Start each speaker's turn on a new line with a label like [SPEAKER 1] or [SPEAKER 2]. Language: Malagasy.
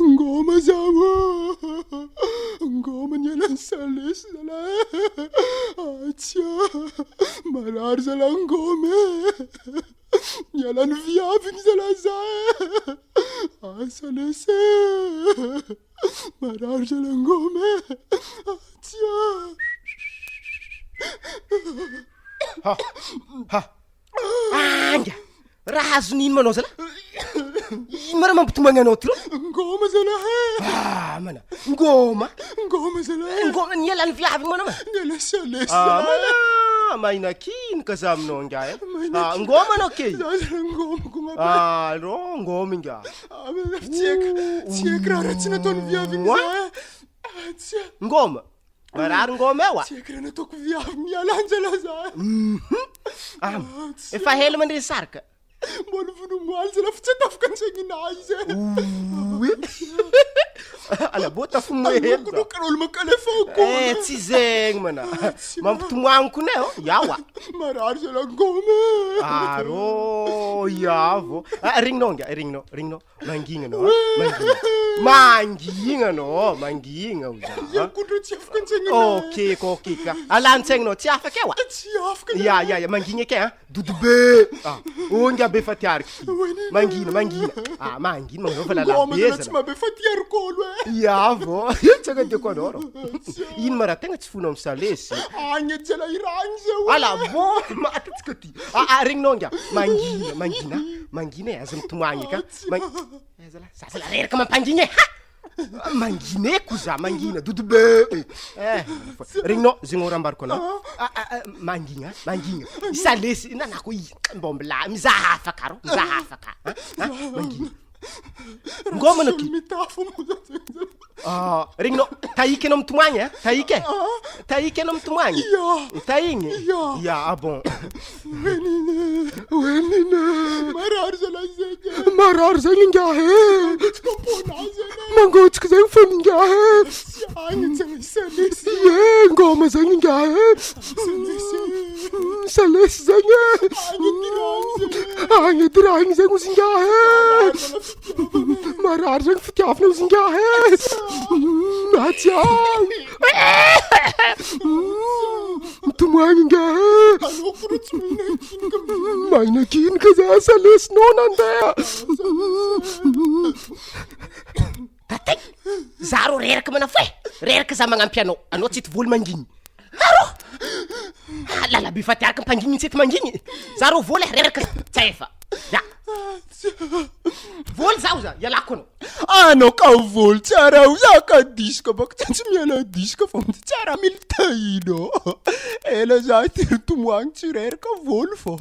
[SPEAKER 1] ngoma zawo ngoma nyalan sales zala acha Marary zala ngoma nyalan viaving zala za sales Marary zala ngoma acha
[SPEAKER 2] Anga raha azon'ino manao zala ino mara mampitomagna anao ty ro
[SPEAKER 1] ngoma zala
[SPEAKER 2] mana ngoma
[SPEAKER 1] zala
[SPEAKER 2] ngoma nialany viavy mana
[SPEAKER 1] nyalan sales
[SPEAKER 2] mana maina kiny ka za aminao nga ngoma anao ke
[SPEAKER 1] ngoma kuma
[SPEAKER 2] ro ngoma nga
[SPEAKER 1] tiek raha tsy nataony viavy za
[SPEAKER 2] ngoma Marary ngoma eo
[SPEAKER 1] tiek raha nataoko viavy mialany zala za
[SPEAKER 2] efa hely mandre saraka
[SPEAKER 1] mbola vonomoaly zala fa tsy atafaka antsegninay izy
[SPEAKER 2] ala bo tafomohely
[SPEAKER 1] olo makalefako
[SPEAKER 2] tsy zegny mana mampitomoagno kone yawa
[SPEAKER 1] Marary zala ngoma
[SPEAKER 2] aro yavo regninao nga regninao mangigna anao mangigna
[SPEAKER 1] kodro tsy afaka antsegninay
[SPEAKER 2] ok ka alantsegninao tsy afaka eo
[SPEAKER 1] tsy afaka
[SPEAKER 2] ya mangigna ke dodobe onga be fatiariky mangina mangina fa lalabe
[SPEAKER 1] tsy mabe fatiariko olo
[SPEAKER 2] yavo tsaka diako anao ro ino mara tegna tsy fona amsalesy
[SPEAKER 1] agny jala iragny zao
[SPEAKER 2] ala bo matatsika ty regninao nga mangina aza mitomagny ka zala reraka mampangigna mangineko za mangina dodobe regninao zegny orambariko anao mangina isalesy nanako mbô mbila mizaha afaka ro mangina ngoma na ki regninao tahiky anao mitomagny tahiky anao mitomagny tahigny ya bon
[SPEAKER 1] wenina
[SPEAKER 3] Marary zegny ngahe mangotsika zegny fony ngahe ngoma zegny ngahe salesy zegny agny diragny zegny ozy ngahe Marary zegny fitiavana ozy ngahe atsiao mitomagny ngahe maina kiny ka za salesinao nandeha
[SPEAKER 2] tatay za ro reraka mana fo reraka za magnampy anao tsy ty voly mangigny lalabe fa tiaraka mpangigny tsy ty mangigny za ro voly reraka tsefa voly zaho za ialako
[SPEAKER 1] anao ka voly tsara za ka diska baka tsy miala diska fa tsara mila tahino ela za ty tomoagny tsy reraka voly fô